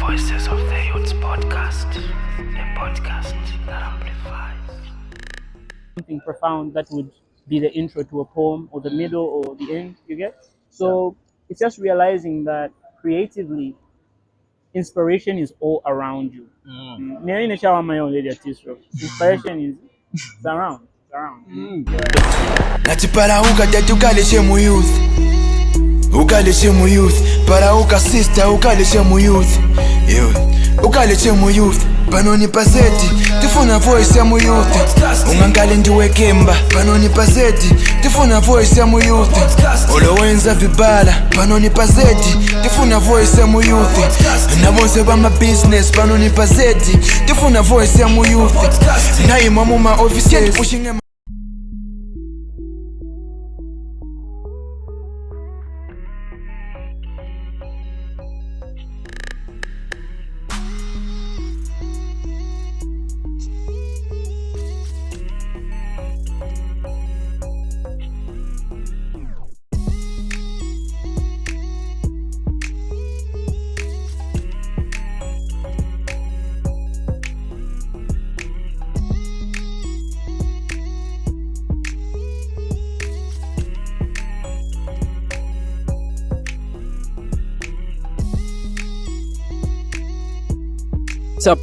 Voices of the Youths podcast, a podcast that amplifies. Something profound that would be the intro to a poem or the middle or the end, you get? So it's just realizing that creatively, inspiration is all around you. Inspiration is it's around. It's around. Natipalauka tatu ukalishe mu youth, ukalishe mu youth, palauka sister ukalishe mu youth, ukalishe mu youth, panoni paseti tifuna voice ya mu youth, ungangale ndiwe kemba panoni paseti tifuna voice ya mu youth, olowenza vibala panoni paseti tifuna voice ya mu youth, nabose bama business panoni paseti tifuna voice ya mu youth, naima mu ma offices pushing.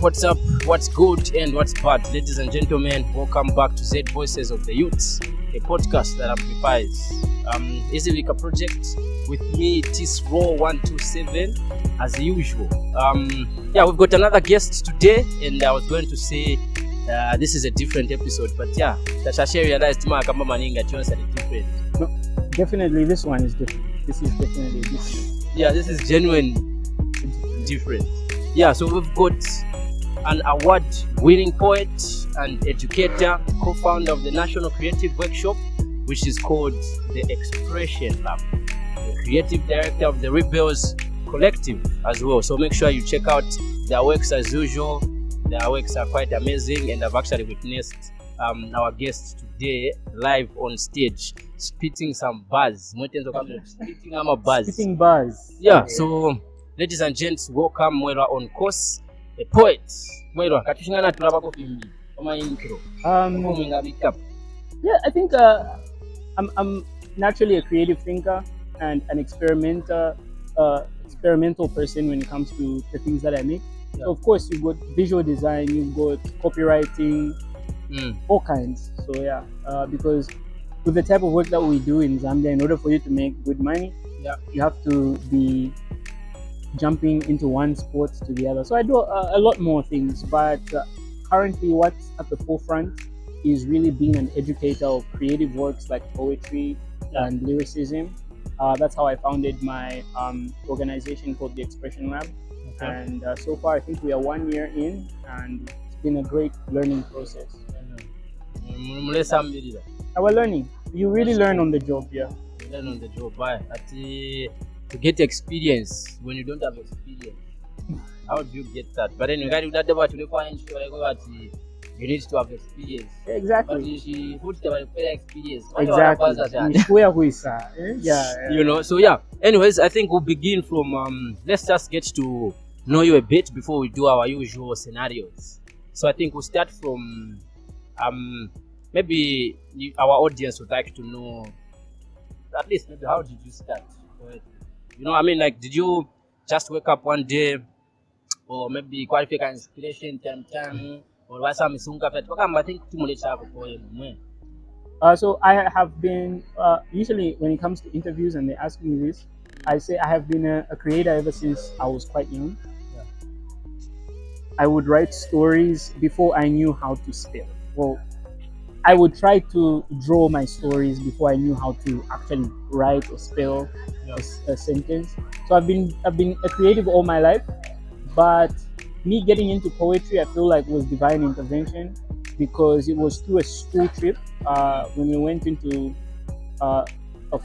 What's up, what's good and what's bad? Ladies and gentlemen, welcome back to Z Voices of the Youths, a podcast that amplifies. Easy Liquor Project with me, T-Raw127, as usual. We've got another guest today, and I was going to say this is a different episode, but Tasha realized kama maninga chonsa is different. No, definitely this one is different. This is definitely different. Yeah, this is genuine different. Yeah, so we've got an award-winning poet and educator, co-founder of the National Creative Workshop, which is called the Expression Lab, the creative director of the Rebels Collective as well. So make sure you check out their works as usual. Their works are quite amazing, and I've actually witnessed our guest today live on stage spitting some buzz. Spitting buzz. Yeah, so ladies and gents, welcome Mwelwa Oncos, a poet. Mwelwa, katushingana tulabako fimbi. Oma intro. Yeah, I think I'm naturally a creative thinker and an experimental person when it comes to the things that I make. Yeah. So of course you've got visual design, you've got copywriting, all kinds. So because with the type of work that we do in Zambia, in order for you to make good money, you have to be jumping into one sport to the other. So I do a lot more things, but currently what's at the forefront is really being an educator of creative works like poetry and lyricism. That's how I founded my organization called the Expression Lab. Okay. And so far I think we are 1 year in, and it's been a great learning process. Our learning, you really learn on the job. You learn on the job. Why? To get experience when you don't have experience. How do you get that? But then you need to have experience. Exactly. You know, so anyways, I think we'll begin from let's just get to know you a bit before we do our usual scenarios. So I think we'll start from maybe our audience would like to know at least maybe how did you start? You know, I mean, like, did you just wake up one day, or maybe qualify inspiration time, or was some sunga fet? I think so I have been usually when it comes to interviews and they ask me this, I say I have been a creator ever since I was quite young. Yeah. I would write stories before I knew how to spell. Well, I would try to draw my stories before I knew how to actually write or spell a sentence. So I've been a creative all my life, but me getting into poetry I feel like was divine intervention, because it was through a school trip when we went into a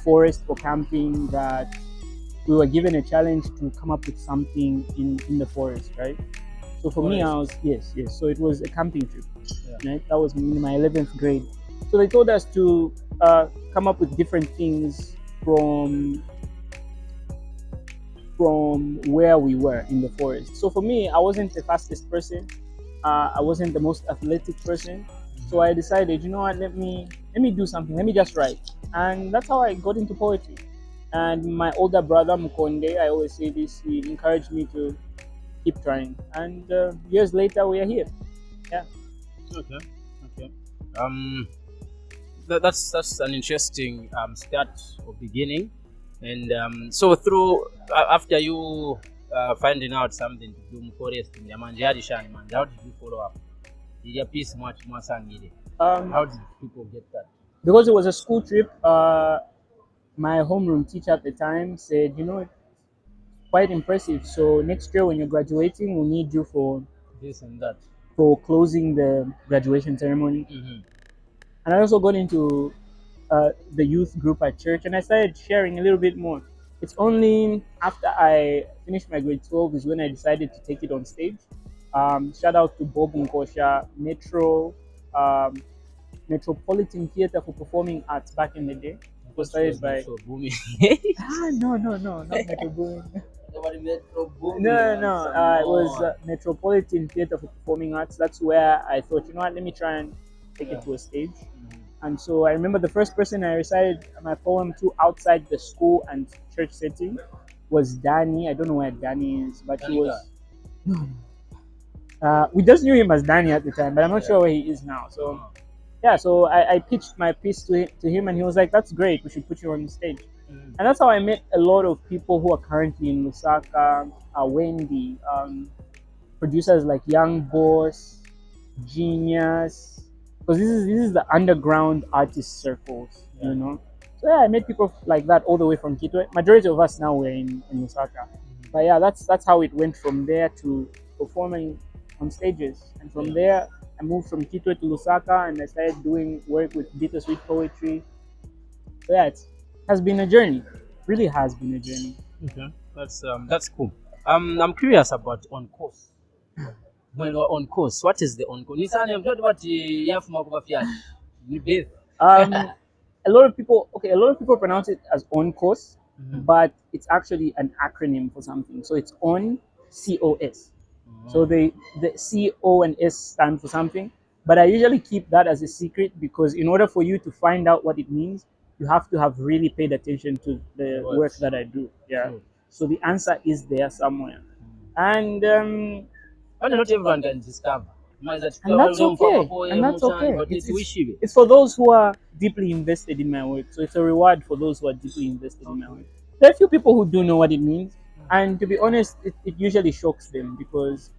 forest for camping that we were given a challenge to come up with something in the forest, right? So for me, I was yes. So it was a camping trip. Right? That was in my 11th grade. So they told us to come up with different things from from where we were in the forest. So for me, I wasn't the fastest person. I wasn't the most athletic person. So I decided, you know what, let me do something. Let me just write, and that's how I got into poetry. And my older brother Mukonde, I always say this, he encouraged me to keep trying. And years later, we are here. Yeah. Okay. Okay. That's an interesting start or beginning, and so through after you finding out something to do in forest in Yamanje, how did you follow up? Did you piece much more sangire? How did people get that? Because it was a school trip, my homeroom teacher at the time said, you know, quite impressive. So next year when you're graduating, we'll need you This and that. for closing the graduation ceremony. Mm-hmm. And I also got into the youth group at church, and I started sharing a little bit more. It's only after I finished my grade 12 is when I decided to take it on stage. Shout out to Bob Nkosha, um, Metropolitan Theatre for Performing Arts back in the day. It was started by So booming. no, not Metro Booming. No, No. It was Metropolitan Theatre for Performing Arts. That's where I thought, you know what, let me try and take it to a stage. And so I remember the first person I recited my poem to outside the school and church setting was Danny. I don't know where Danny is, but he was. We just knew him as Danny at the time, but I'm not sure where he is now. So yeah, so I pitched my piece to him, and he was like, "That's great. We should put you on the stage." And that's how I met a lot of people who are currently in Lusaka, Wendy, producers like Young Boss, Genius, because this is the underground artist circles, you know. So yeah, I met people like that all the way from Kitwe. Majority of us now were in Lusaka, but yeah, that's how it went from there to performing on stages, and from there I moved from Kitwe to Lusaka, and I started doing work with bittersweet poetry. So yeah, it has been a journey. Really has been a journey. Okay, that's cool. I'm curious about Oncos. Mwelwa Oncos. What is the Oncos? Nisani, I'm talking about you have A lot of people pronounce it as ONCOS, but it's actually an acronym for something. So it's on COS. So the CO and S stand for something. But I usually keep that as a secret because in order for you to find out what it means, you have to have really paid attention to the work that I do. Yeah. Sure. So the answer is there somewhere. And not everyone can discover. and that's okay. And that's okay. But It's for those who are deeply invested in my work. So it's a reward for those who are deeply invested in my work. There are a few people who do know what it means. And to be honest, it usually shocks them because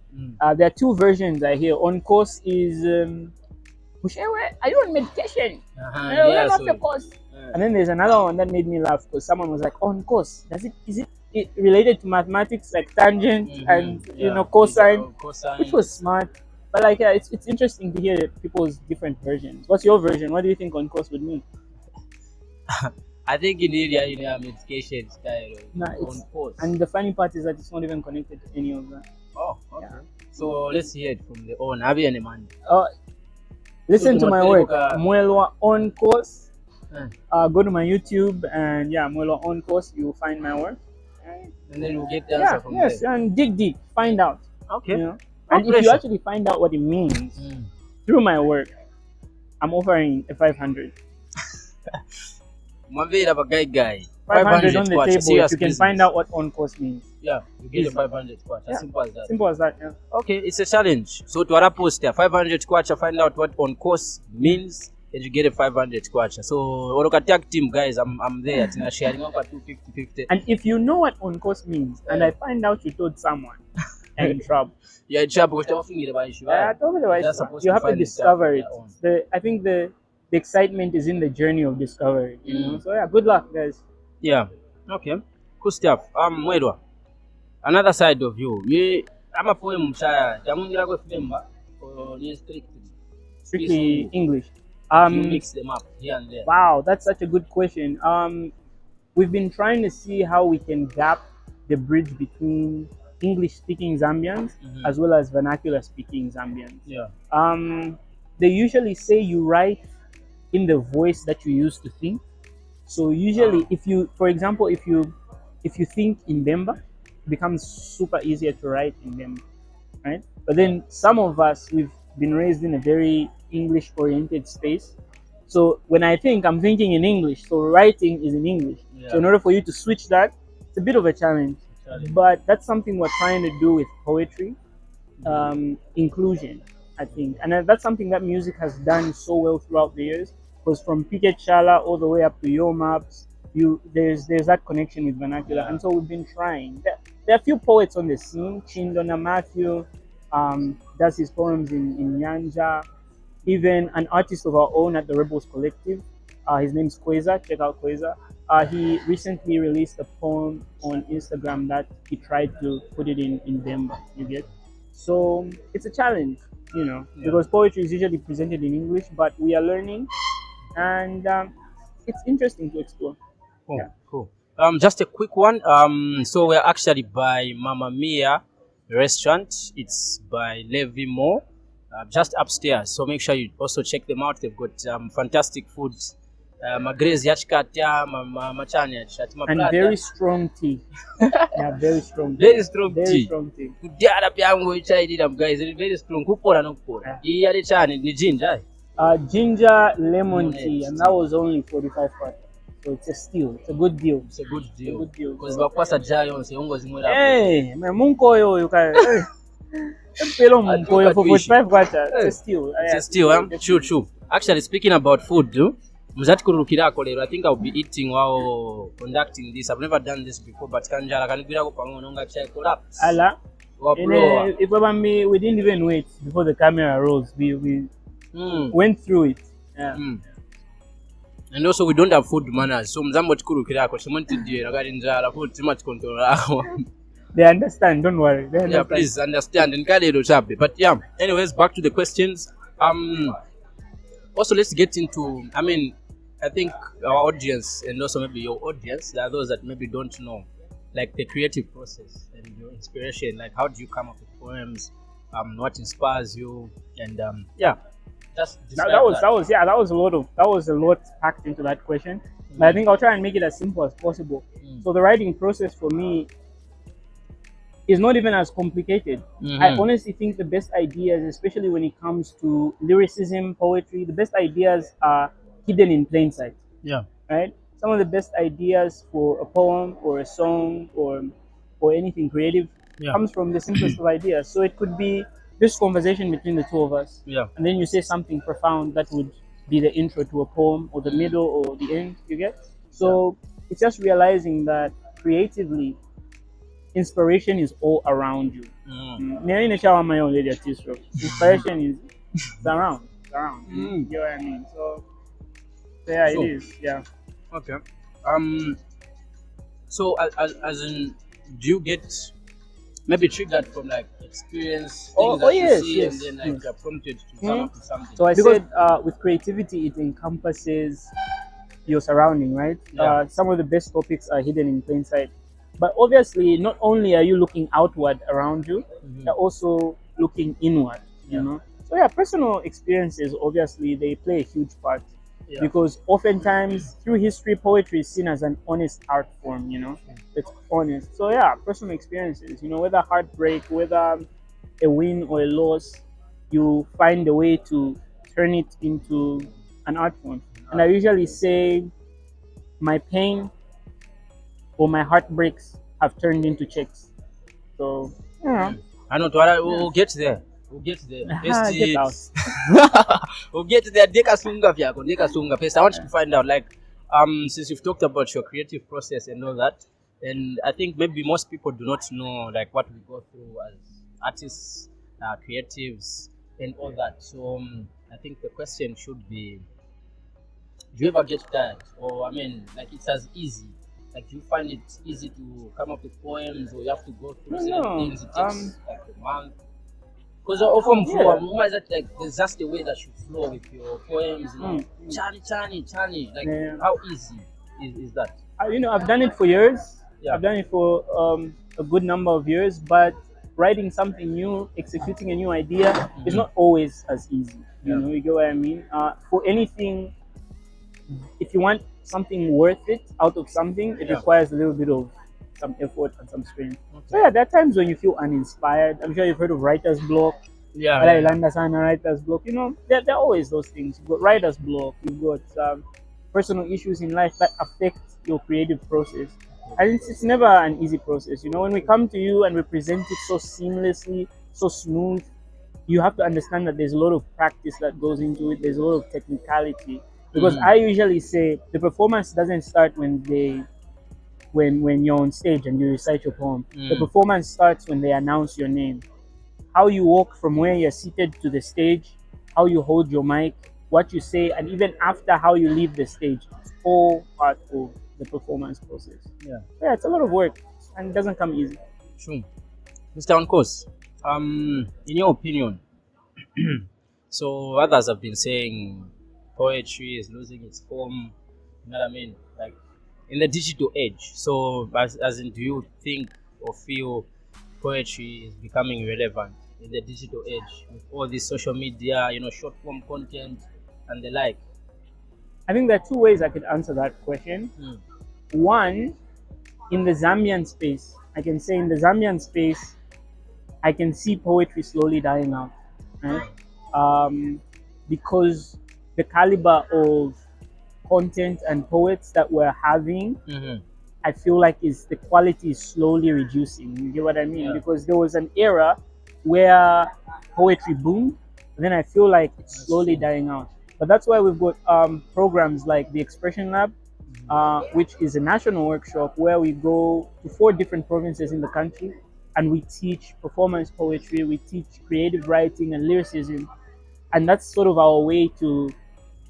there are two versions I hear. On course is, are you on medication? And then there's another one that made me laugh because someone was like, on course, is it related to mathematics like tangent and cosine, which was smart. But like, yeah, it's interesting to hear people's different versions. What's your version? What do you think on course would mean? I think in area, medication style. On course. And the funny part is that it's not even connected to any of that. Oh, okay. Yeah. So let's hear it from the own. Have you any man? Listen to my work, Mwelwa Oncos. Go to my YouTube and Mwelwa Oncos. You'll find my work. And then we'll get the answer from there. Yes, and dig deep, find out. Okay. You know? And if you actually find out what it means through my work, I'm offering a 500. 500 on the table. If you can find out what on course means. Yeah, you get a 500 kwacha. Yeah. Simple as that. Simple as that, yeah. Okay, it's a challenge. So to our poster, 500 kwacha, find out what on course means, and you get a 500 kwacha. So Oroka tag team guys, I'm there. It's sharing over 250. And if you know what on course means, and I find out you told someone, I'm in trouble. You're in trouble because you're thinking about issue. You have to discover it. I think the excitement is in the journey of discovery. You know? So yeah, good luck, guys. Yeah. Okay. Cool stuff. Mwelwa, another side of you. I'm a poem strictly English. You mix them up here and there. Wow, that's such a good question. We've been trying to see how we can gap the bridge between English-speaking Zambians as well as vernacular-speaking Zambians. Yeah. They usually say you write in the voice that you used to think. So usually, if you think in Bemba, becomes super easier to write in them, right? But then some of us, we've been raised in a very English oriented space. So when I think, I'm thinking in English, so writing is in English. So in order for you to switch that, it's a bit of a challenge. But that's something we're trying to do with poetry, inclusion, I think. And that's something that music has done so well throughout the years. Because from Piquet Chala all the way up to Yo Maps, there's that connection with vernacular. And so we've been trying. There are a few poets on the scene. Chindona Matthew does his poems in Nyanja. Even an artist of our own at the Rebels Collective, his name's Kweza. Check out Kweza. He recently released a poem on Instagram that he tried to put it in Vemba. You get? So it's a challenge, because poetry is usually presented in English, but we are learning, and it's interesting to explore. Oh, yeah. Cool. Just a quick one. So we're actually by Mamma Mia restaurant. It's by Levi Moore, just upstairs. So make sure you also check them out. They've got fantastic food. Magrezi yachikatya, machani yachati, and very strong tea. Yeah, very strong. Very strong tea. Very strong tea. Kudyara byangu ichayidira guys. Very strong. Kupora nokupora. Iyali chani ni ginger. Ginger lemon tea, and that was only 45 kwacha. So it's a steal. It's a good deal. It's a good deal. It's a good deal. Because bakwasa jayo nse ungo zimwera. Hey, munkoyo you can. Pelo munkoyo for 45 kwacha. It's a steal. It's a steal. True. Actually, speaking about food, muzatikurukirako lero. I think I'll be eating while conducting this. I've never done this before, but kanjala kanigwirako pang'ono nga chai collapse. Ala. If we didn't even wait before the camera rolls. We went through it. Yeah. And also we don't have food manners. So mzambo tikurukirako chimonti ndiye rakati njala food timat control ako. They understand, don't worry. They understand. Yeah, please understand. But yeah, anyways, back to the questions. Also let's get into, I think our audience and also maybe your audience, there are those that maybe don't know, like the creative process and your inspiration, like how do you come up with poems, what inspires you, and just that was a lot packed into that question. But I think I'll try and make it as simple as possible. So the writing process for me is not even as complicated. I honestly think the best ideas, especially when it comes to lyricism, poetry, the best ideas are hidden in plain sight. Yeah. Right? Some of the best ideas for a poem or a song or anything creative comes from the simplest of ideas. So it could be this conversation between the two of us. Yeah. And then you say something profound that would be the intro to a poem or the middle or the end, you get? So it's just realizing that creatively, inspiration is all around you. Inspiration is around. You know what I mean? So yeah, it is. Yeah. Okay. So as in, do you get maybe triggered from like experience things that you see and then like you're prompted to come up with something? So I said with creativity, it encompasses your surrounding, right? Yeah. Some of the best topics are hidden in plain sight. But obviously, not only are you looking outward around you, you're also looking inward, you know? So yeah, personal experiences, obviously, they play a huge part. Yeah. Because oftentimes, through history, poetry is seen as an honest art form, It's honest. So yeah, personal experiences, whether heartbreak, whether a win or a loss, you find a way to turn it into an art form. And I usually say my pain or my heartbreaks have turned into checks. So, I know, we'll get there. Get out. We'll get there. I want to find out, like, since you've talked about your creative process and all that, and I think maybe most people do not know, like, what we go through as artists, creatives, and all that. So, I think the question should be, do you ever get tired? Or, like, it's as easy. Like, do you find it easy to come up with poems, or you have to go through certain things? It takes like a month. Because often like there's just the way that you flow with your poems, chani. Like, how easy is that? I've done it for years. Yeah. I've done it for a good number of years, but writing something new, executing a new idea is not always as easy. You get what I mean? For anything, if you want something worth it out of something, it requires a little bit of some effort and some strength. So yeah, there are times when you feel uninspired. I'm sure you've heard of writer's block. Yeah. Whether you understand a writer's block, there are always those things. You've got writer's block, you've got personal issues in life that affect your creative process. And it's never an easy process. When we come to you and we present it so seamlessly, so smooth, you have to understand that there's a lot of practice that goes into it. There's a lot of technicality. Because I usually say the performance doesn't start when you're on stage and you recite your poem. The performance starts when they announce your name. How you walk from where you're seated to the stage, how you hold your mic, what you say, and even after how you leave the stage. It's all part of the performance process. Yeah, it's a lot of work and it doesn't come easy. True. Mr. Oncos, in your opinion, so others have been saying poetry is losing its form, you know what I mean? Like in the digital age. So as in, do you think or feel poetry is becoming relevant in the digital age with all this social media, short form content and the like? I think there are two ways I could answer that question. One, in the Zambian space, I can say in the Zambian space, I can see poetry slowly dying out, right? Because the caliber of content and poets that we're having, I feel like the quality is slowly reducing. You get what I mean? Because there was an era where poetry boomed, and then I feel like it's slowly dying out. But that's why we've got programs like the Expression Lab, which is a national workshop where we go to 4 different provinces in the country and we teach performance poetry, we teach creative writing and lyricism. And that's sort of our way to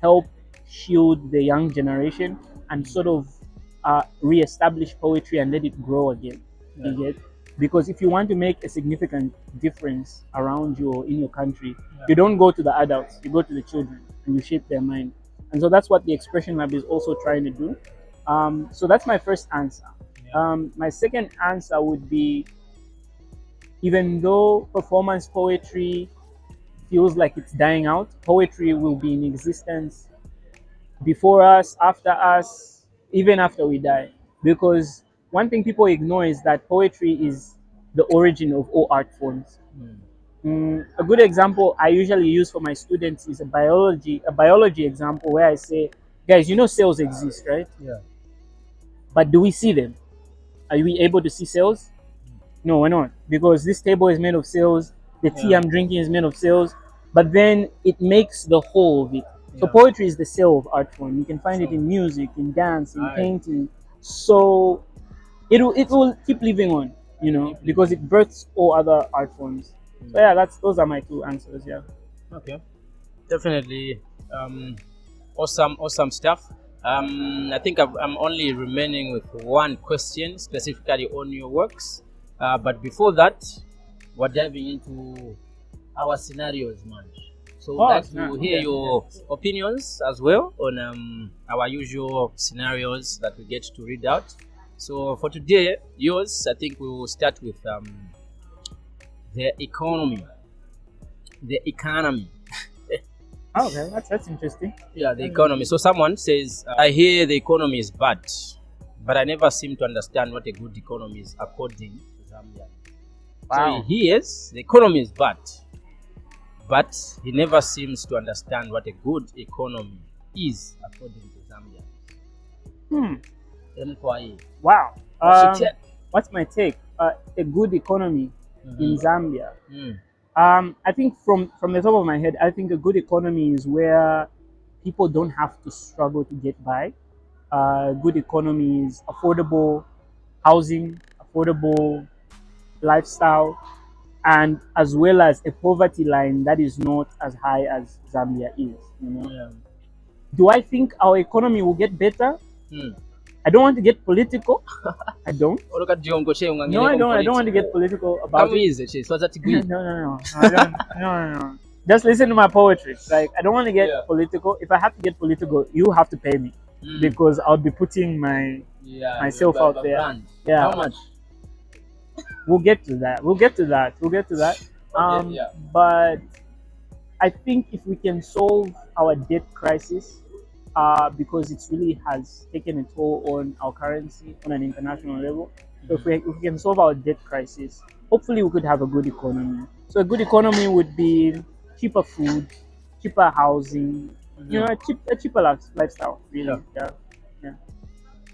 help shield the young generation and sort of re-establish poetry and let it grow again. You get? Because if you want to make a significant difference around you or in your country, you don't go to the adults, you go to the children and you shape their mind. And so that's what the Expression Lab is also trying to do. So that's my first answer. My second answer would be, even though performance poetry feels like it's dying out, poetry will be in existence before us, after us, even after we die. Because one thing people ignore is that poetry is the origin of all art forms. A good example I usually use for my students is a biology example where I say, guys, cells exist, right? But do we see them? Are we able to see cells? No, we're not. Because this table is made of cells, the tea I'm drinking is made of cells, but then it makes the whole of it. So poetry is the cell of art form. You can find it in music, in dance, in painting. So it will keep living on, because it births all other art forms. So yeah, those are my 2 answers. Yeah. Okay. Definitely. Awesome stuff. I think I'm only remaining with one question specifically on your works. But before that, we're diving into our scenarios, man. So we'd like to hear your opinions as well on our usual scenarios that we get to read out. So for today, yours, I think we will start with the economy. The economy. Okay, that's interesting. Yeah, the economy. So someone says, I hear the economy is bad, but I never seem to understand what a good economy is according to Zambia. Wow. So he hears the economy is bad, but he never seems to understand what a good economy is according to Zambia. Wow. What's your take? What's my take? A good economy in Zambia. I think from the top of my head, I think a good economy is where people don't have to struggle to get by. Good economy is affordable housing, affordable lifestyle, and as well as a poverty line that is not as high as Zambia is. Do I think our economy will get better? I don't want to get political. I don't. No, I don't. I don't want to get political about it. No. No. Just listen to my poetry. Like, I don't want to get political. If I have to get political, you have to pay me because I'll be putting myself out there. Yeah. How much? We'll get to that. But I think if we can solve our debt crisis, because it really has taken a toll on our currency on an international level, So if we can solve our debt crisis, hopefully we could have a good economy. So a good economy would be cheaper food, cheaper housing, a cheaper lifestyle, really. Yeah.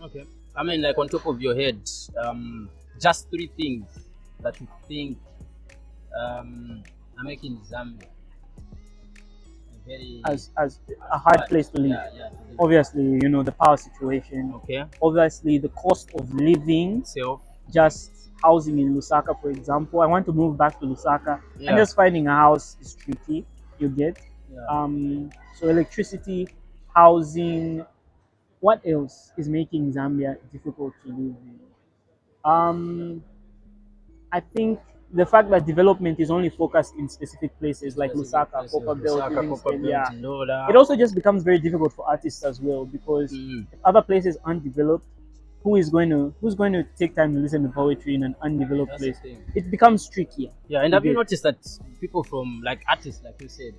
Okay. I mean, like on top of your head, just 3 things that you think are making Zambia a very As a hard place to live. Yeah. Obviously, the power situation. Okay. Obviously, the cost of living. So Just housing in Lusaka, for example. I want to move back to Lusaka, Yeah. and just finding a house is tricky. You get. Yeah. So electricity, housing. What else is making Zambia difficult to live in? I think the fact that development is only focused in specific places like Lusaka, Copper Belt, Livingston, yeah. It also just becomes very difficult for artists as well, because if other places aren't developed, who's going to take time to listen to poetry in an undeveloped That's the place? thing. It becomes trickier. Yeah, and You have you get. noticed that people from like artists, like you said,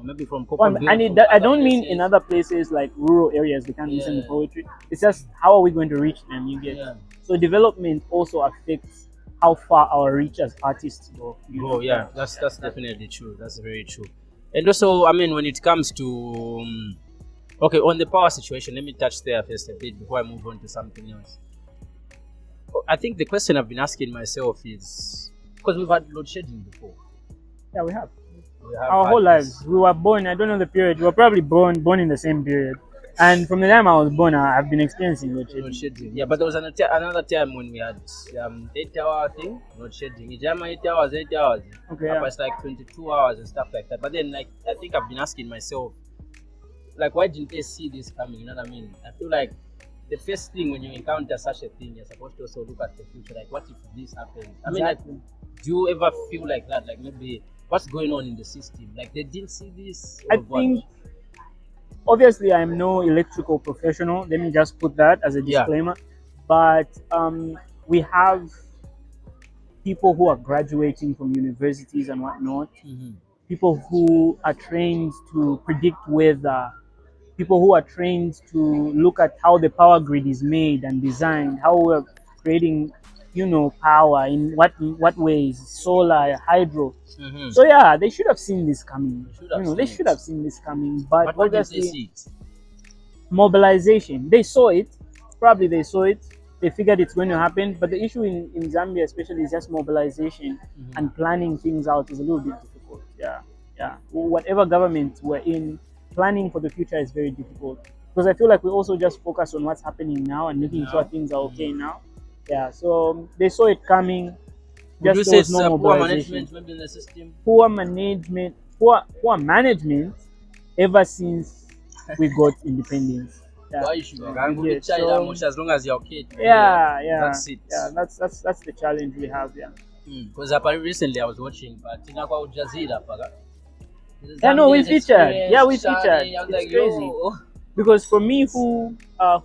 maybe from Well, Copper and I don't mean in other places like rural areas they can't listen to Yeah. poetry. It's just how are we going to reach them? You get. Yeah. So development also affects how far our reach as artists go. Oh yeah, that's definitely true. That's very true. And also, I mean, when it comes to okay, on the power situation, let me touch there first a bit before I move on to something else. I think the question I've been asking myself is because we've had load shedding before. Yeah, we have. We have Our had whole this- lives. We were born. I don't know the period. We were probably born in the same period. And from the time I was born, I've been experiencing load load shedding. shedding. Yeah, but there was another time when we had 8-hour thing, load shedding. In Germany, 8 hours, 8 hours. Okay, Up yeah. it's like 22 hours and stuff like that. But then, like, I think I've been asking myself, like, why didn't they see this coming? You know what I mean? I feel like the first thing when you encounter such a thing, you're supposed to also look at the future. Like, what if this happens? I mean, like, Exactly. do you ever feel like that? Like, maybe what's going on in the system? Like, they didn't see this? I or what? think, obviously, I'm no electrical professional. Let me just put that as a Yeah. disclaimer. But we have people who are graduating from universities and whatnot, people who are trained to predict weather, people who are trained to look at how the power grid is made and designed, how we're creating, power in what ways, solar, hydro. So yeah, they should have seen this coming. They should have seen this coming. But why didn't they obviously, see it? mobilization. They saw it. Probably they saw it. They figured it's going to happen. But the issue in Zambia, especially, is just mobilization and planning things out is a little bit difficult. Yeah. Whatever government we're in, planning for the future is very difficult, because I feel like we also just focus on what's happening now and making sure things are okay now. Yeah. So they saw it coming. Would you Just say there it's was no poor mobilization. management maybe in the system? Poor management ever since we got independence. Yeah. Why you should Yeah, child so- as long as you're okay? Yeah. That's it. Yeah, that's the challenge we have. Yeah. Because recently I was watching, but in Al Jazeera, Yeah, no, we Zambia's featured. experience, Yeah, we Shani, featured. I was It's like, crazy. yo. Because for me,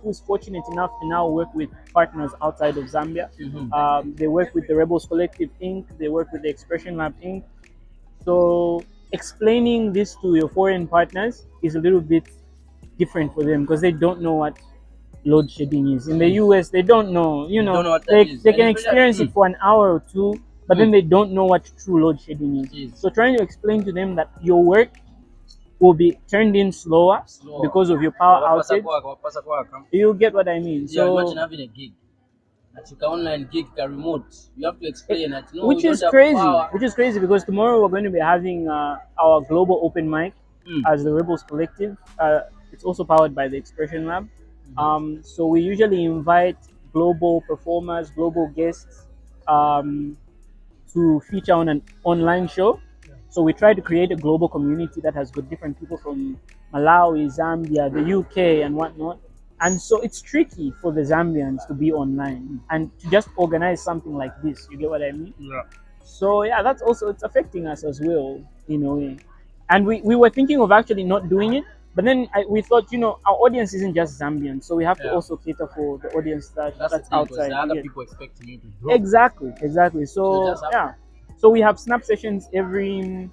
who's fortunate enough to now work with partners outside of Zambia, they work with the Rebels Collective Inc. They work with the Expression Lab Inc. So explaining this to your foreign partners is a little bit different for them, because they don't know what load shedding is. In the US, they don't know. Don't know what that they is. can And experience it for an hour or two, but then they don't know what true load shedding is. Yes. So trying to explain to them that your work will be turned in slower because of your power outage. You get what I mean? Yeah, So, imagine having a gig. That you can online gig, can remote. You have to explain that. No, which we don't is have crazy. power. Which is crazy, because tomorrow we're going to be having our global open mic as the Rebels Collective. It's also powered by the Expression Lab. So we usually invite global performers, global guests to feature on an online show. So we try to create a global community that has got different people from Malawi, Zambia, the UK, and whatnot. And so it's tricky for the Zambians to be online and to just organize something like this. You get what I mean? Yeah. So yeah, that's also, it's affecting us as well in a way. And we were thinking of actually not doing it, but then we thought, our audience isn't just Zambian, so we have to Yeah. also cater for the audience that's That's the thing, 'cause outside. there are other Yeah. people expecting you to drop. Exactly. So So just have- yeah, so we have snap sessions every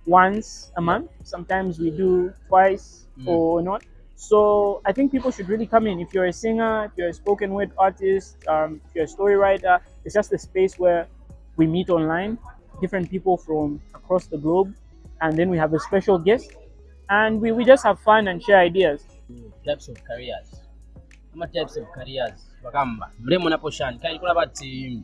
once a month. Sometimes we do twice or not. So I think people should really come in. If you're a singer, if you're a spoken word artist, if you're a story writer, it's just a space where we meet online, different people from across the globe, and then we have a special guest, and we just have fun and share ideas. Types of careers. Types of careers. Bakamba. Mremo naposhan. Kali kula bati.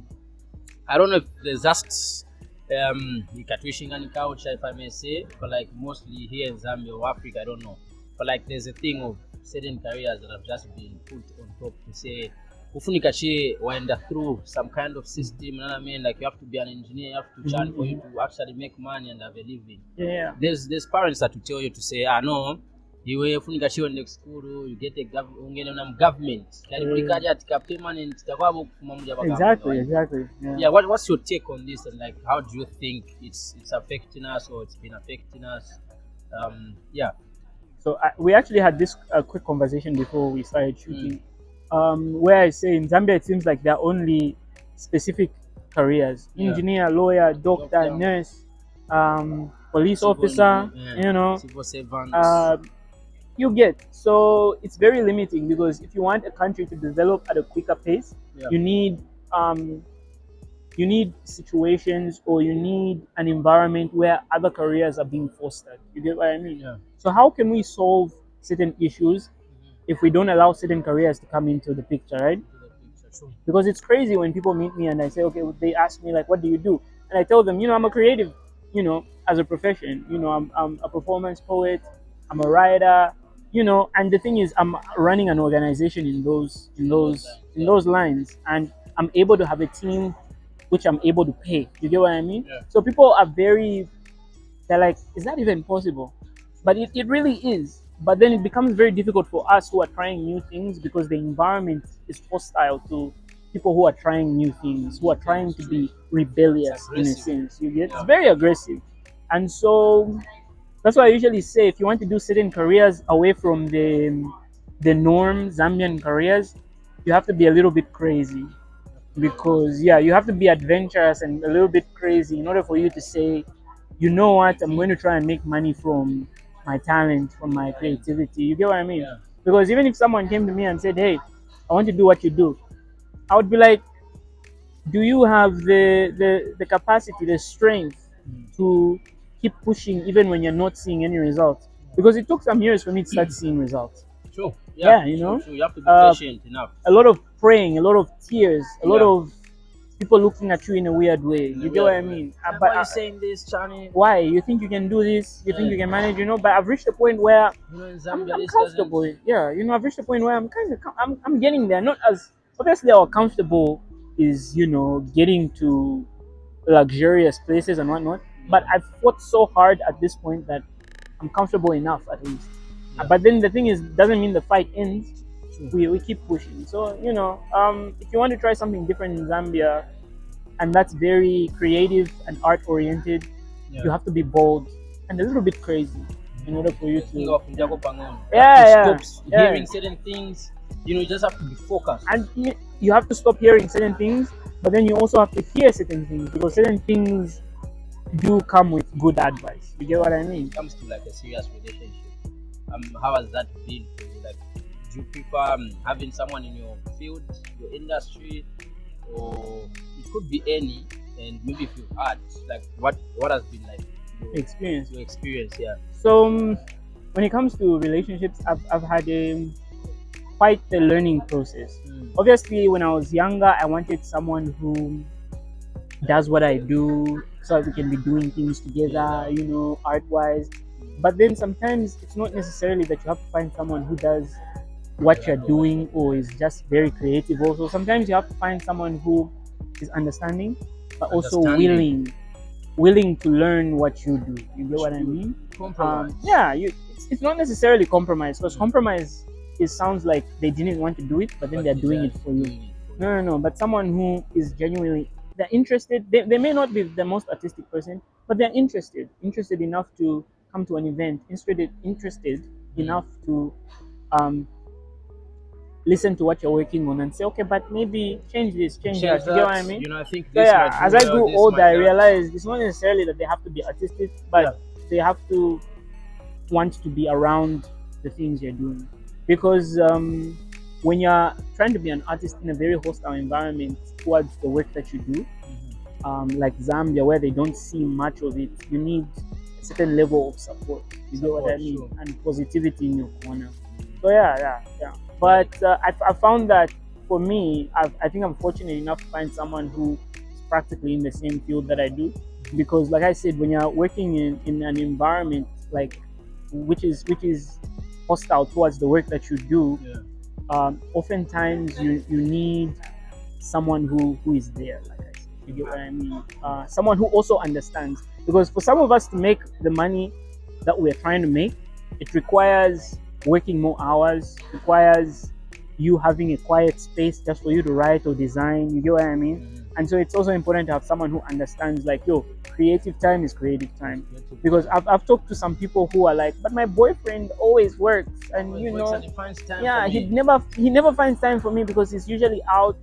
I don't know if there's just Nikatwishingan culture, if I may say, but like mostly here in Zambia or Africa, I don't know. But like there's a thing of certain careers that have just been put on top to say Ufunikachi wind through some kind of system, you know what I mean? Like you have to be an engineer, you have to churn for you to actually make money and have a living. Yeah. There's parents that will tell you to say, no, you will Funikachi on next school, you get a government. Exactly. Yeah, what's your take on this, and like how do you think it's affecting us or it's been affecting us? Yeah. So we actually had this quick conversation before we started shooting, where I say in Zambia it seems like there are only specific careers: engineer, lawyer, doctor, nurse, police officer, civil servants. You get. So it's very limiting, because if you want a country to develop at a quicker pace, you need situations, or you need an environment where other careers are being fostered. You get what I mean? Yeah. So how can we solve certain issues if we don't allow certain careers to come into the picture, right? Because it's crazy when people meet me and I say, okay, they ask me like, what do you do? And I tell them, I'm a creative, as a profession. I'm a performance poet, I'm a writer, and the thing is, I'm running an organization in those lines, and I'm able to have a team which I'm able to pay. You get what I mean? Yeah. So people are they're like, is that even possible? But it really is. But then it becomes very difficult for us who are trying new things, because the environment is hostile to people who are trying new things, who are trying to be rebellious in a sense. You get? It's very aggressive. And so that's why I usually say, if you want to do certain careers away from the norm Zambian careers, you have to be a little bit crazy. Because you have to be adventurous and a little bit crazy in order for you to say, you know what, I'm going to try and make money from my talent, from my creativity. You get what I mean? Yeah. Because even if someone came to me and said, hey, I want to do what you do, I would be like, do you have the capacity, the strength to keep pushing even when you're not seeing any results? Because it took some years for me to start seeing results. True. Yeah, True. You have to be patient enough. A lot of praying, a lot of tears, a lot of people looking at you in a weird way. You get what I mean? Why are you saying this, Chani? Why? You think you can do this? You think you can manage? But I've reached a point where In I'm Zambia, comfortable. Yeah, I've reached a point where I'm getting there. Not as obviously our comfortable is getting to luxurious places and whatnot. But I've fought so hard at this point that I'm comfortable enough at least. But then the thing is, doesn't mean the fight ends. We keep pushing. So if you want to try something different in Zambia, and that's very creative and art oriented, you have to be bold and a little bit crazy in order for you to stop hearing certain things. You just have to be focused, and you have to stop hearing certain things, but then you also have to hear certain things, because certain things do come with good advice. You get what I mean? It comes to like a serious relationship. How has that been for you? Like, do you prefer having someone in your field, your industry, or it could be any? And maybe if you've had, like, what has been like your experience? Yeah. So when it comes to relationships, I've had quite the learning process. Obviously, when I was younger, I wanted someone who does what I do, so that we can be doing things together, art-wise. But then sometimes it's not necessarily that you have to find someone who does what you're doing or is just very creative. Also, sometimes you have to find someone who is understanding, but also willing to learn what you do. You get what I mean? Compromise. It's not necessarily compromise, because compromise sounds like they didn't want to do it, but then they're doing it for you. No. But someone who is genuinely, they're interested. They may not be the most artistic person, but they're interested enough to come to an event, interested enough to listen to what you're working on and say, okay, but maybe change this, change that. You get what I mean? I think this as I grew older, I realized it's not necessarily that they have to be artistic, but they have to want to be around the things you're doing. because when you're trying to be an artist in a very hostile environment towards the work that you do, like Zambia, where they don't see much of it, you need a certain level of support. You get what I mean? Sure. And positivity in your corner. So yeah. But I found that for me, I think I'm fortunate enough to find someone who is practically in the same field that I do. Because, like I said, when you're working in an environment like which is hostile towards the work that you do, oftentimes you need someone who is there. Like I said, you get what I mean? Someone who also understands. Because for some of us to make the money that we're trying to make, it requires working more hours, requires you having a quiet space just for you to write or design. You get what I mean? And so it's also important to have someone who understands, like, yo, creative time is creative time. Because I've talked to some people who are like, but my boyfriend always works, and you know, he finds time yeah, for he me. never finds time for me because he's usually out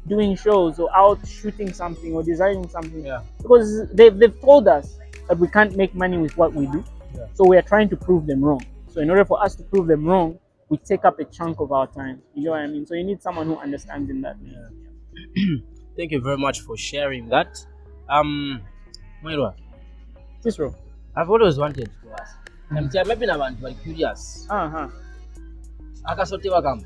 doing shows or out shooting something or designing something. Yeah. Because they've told us that we can't make money with what we do. Yeah. So we are trying to prove them wrong. So in order for us to prove them wrong, we take up a chunk of our time. You know what I mean? So you need someone who understands in that way. Thank you very much for sharing that. Mwelwa, This row. I've always wanted to ask. Maybe now I'm very curious. Akasote wakam.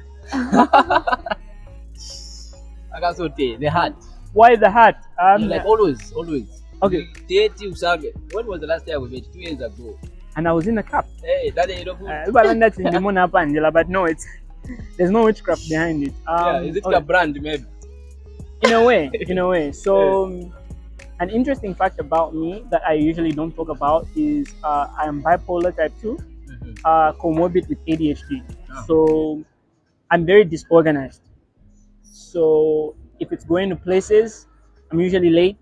Akasote, the hat. Why the hat? Like always. Okay. When was the last time we met? 2 years ago. And I was in a cap. Hey, that ain't But no, there's no witchcraft behind it. is it okay. a brand maybe? In a way. So, an interesting fact about me that I usually don't talk about is I am bipolar type 2, comorbid with ADHD. So, I'm very disorganized. So, if it's going to places, I'm usually late.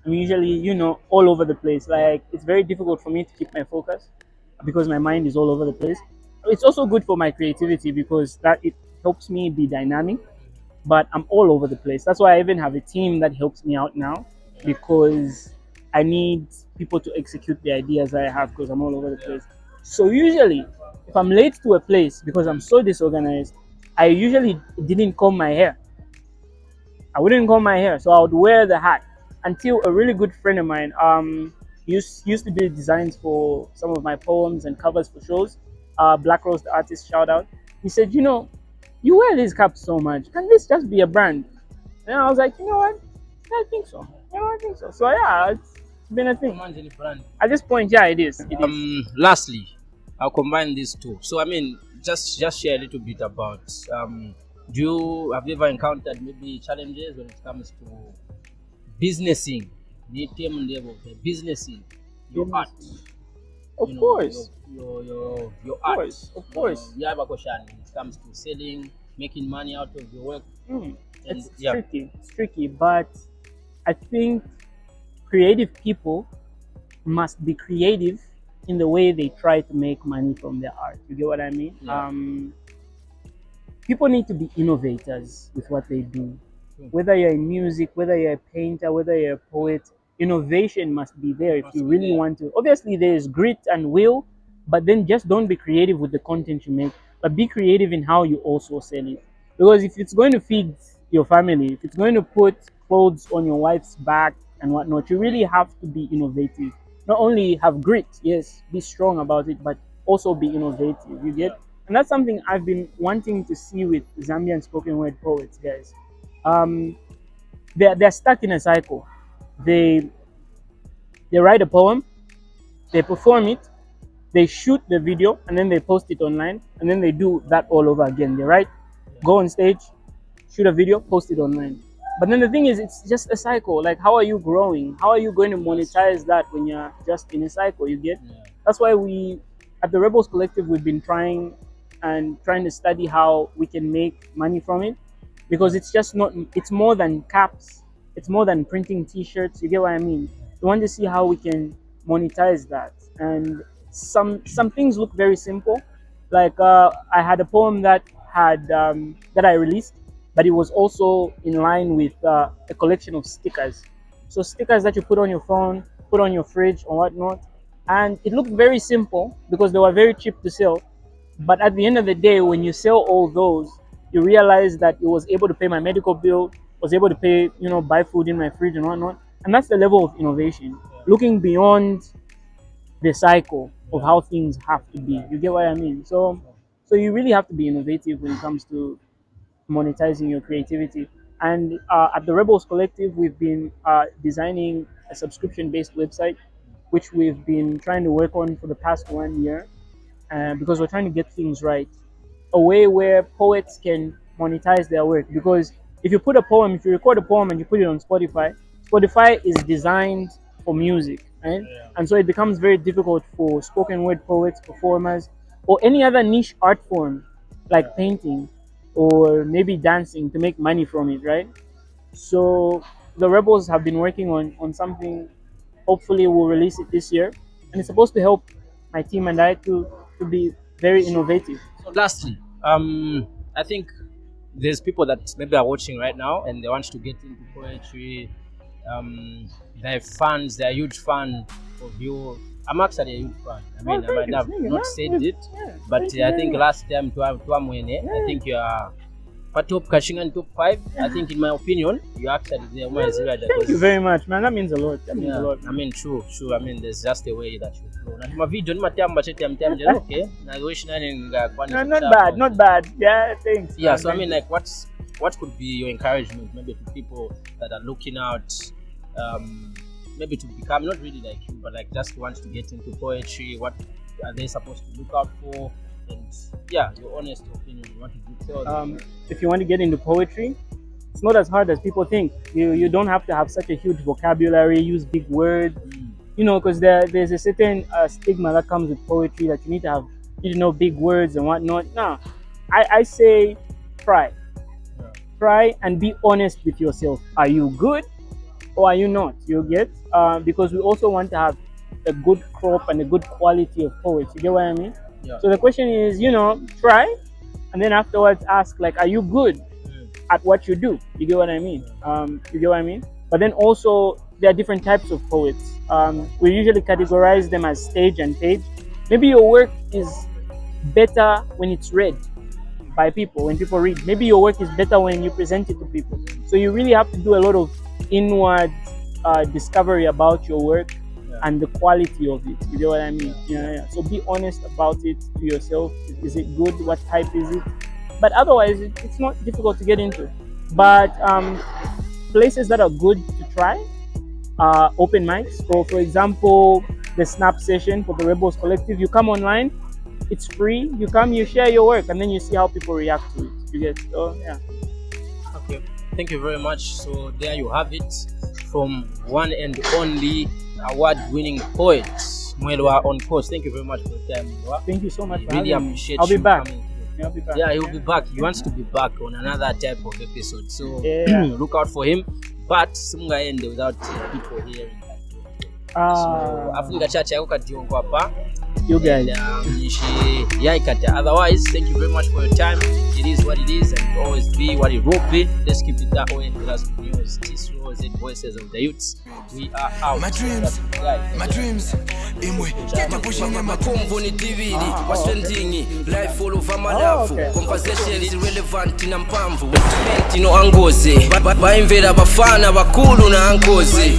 I'm usually, all over the place. Like, it's very difficult for me to keep my focus because my mind is all over the place. It's also good for my creativity because it helps me be dynamic. But I'm all over the place. That's why I even have a team that helps me out now, because I need people to execute the ideas that I have because I'm all over the place. So usually, if I'm late to a place because I'm so disorganized, I usually didn't comb my hair. I wouldn't comb my hair, so I would wear the hat until a really good friend of mine used to do designs for some of my poems and covers for shows. Black Rose, the artist, shout out. He said, you wear these caps so much. Can this just be a brand? And I was like, you know what? I think so. So yeah, it's been a thing. At this point, yeah, it is. Lastly, I'll combine these two. So I mean, just share a little bit about. Have you ever encountered maybe challenges when it comes to businessing, businessing your art? Of course. Your art. Of course. You have a question when it comes to selling, making money out of your work. It's tricky, but I think creative people must be creative in the way they try to make money from their art. You get what I mean? Yeah. People need to be innovators with what they do. Whether you're in music, whether you're a painter, whether you're a poet, innovation must be there if you really want to. Obviously, there's grit and will, but then just don't be creative with the content you make, but be creative in how you also sell it. Because if it's going to feed your family, if it's going to put clothes on your wife's back and whatnot, you really have to be innovative. Not only have grit, yes, be strong about it, but also be innovative. You get? And that's something I've been wanting to see with Zambian spoken word poets, guys. They're stuck in a cycle. They write a poem, they perform it, they shoot the video, and then they post it online, and then they do that all over again. They write, go on stage, shoot a video, post it online. But then the thing is, it's just a cycle. Like, how are you growing? How are you going to monetize that when you're just in a cycle? You get? That's why we, at the Rebels Collective, we've been trying to study how we can make money from it, because it's more than caps, it's more than printing t-shirts. You get what I mean? We want to see how we can monetize that. And some things look very simple. Like I had a poem that I released, but it was also in line with a collection of stickers. So stickers that you put on your phone, put on your fridge or whatnot. And it looked very simple because they were very cheap to sell. But at the end of the day, when you sell all those, you realize that it was able to pay my medical bill, was able to pay, buy food in my fridge and whatnot. And that's the level of innovation. Looking beyond the cycle of how things have to be. You get what I mean? So you really have to be innovative when it comes to monetizing your creativity. And at the Rebels Collective, we've been designing a subscription-based website, which we've been trying to work on for the past 1 year, because we're trying to get things right. A way where poets can monetize their work. Because if you record a poem and you put it on Spotify, Spotify is designed for music, right? And so it becomes very difficult for spoken word poets, performers, or any other niche art form like painting or maybe dancing to make money from it, right? So the Rebels have been working on something. Hopefully we'll release it this year, and it's supposed to help my team and I to be very innovative. So lastly, I think there's people that maybe are watching right now and they want to get into poetry. They're fans, they're a huge fan of you. I'm actually a huge fan. I mean, I might have not said it, but I think last time I think you are top catching in top 5. I think, in my opinion, you're actually there. Thank you very much, man. That means a lot. That means a lot. I mean, true. I mean, there's just a way that you flow. My video, okay. Not bad. Yeah, thanks. Yeah, so I mean, like, what could be your encouragement, maybe to people that are looking out, maybe to become not really like you, but like just want to get into poetry? What are they supposed to look out for? And yeah, your honest opinion. What did you tell them? If you want to get into poetry, it's not as hard as people think. You don't have to have such a huge vocabulary, use big words, because there's a certain stigma that comes with poetry that you need to know big words and whatnot. No, I say try and be honest with yourself. Are you good or are you not? You get because we also want to have a good crop and a good quality of poets. You get what I mean? Yeah. So the question is, try, and then afterwards ask, like, are you good at what you do? You get what I mean? You get what I mean? But then also there are different types of poets. We usually categorize them as stage and page. Maybe your work is better when it's read by people, when people read. Maybe your work is better when you present it to people. So you really have to do a lot of inward discovery about your work and the quality of it. You know what I mean? Yeah. So be honest about it to yourself. Is it good? What type is it? But otherwise, it's not difficult to get into. But places that are good to try, open mics. So, for example, the Snap session for the Rebels Collective. You come online, it's free. You come, you share your work, and then you see how people react to it. You get? So, yeah. Okay. Thank you very much. So there you have it, from one and only award-winning poet, Mwelwa Oncos. Thank you very much for your time, Mwelwa. Thank you so much. Really appreciate I'll be you back. coming. I'll be back. Yeah, he'll be back. He wants to be back on another type of episode. So look out for him. But Sunga end without people hearing that. So Africa Church hapa. You guys. Otherwise, thank you very much for your time. It is what it is, and it will always be what it will be. Let's keep it that way. That's good news. This was it, Voices of the Youths. We are out. My dreams. Imwe. Makombo ni dividi, wasendingi, life all over malafu. Conversation is relevant na mpamvu. Instrument no angoze. Baimvera bafana bakulu na angoze.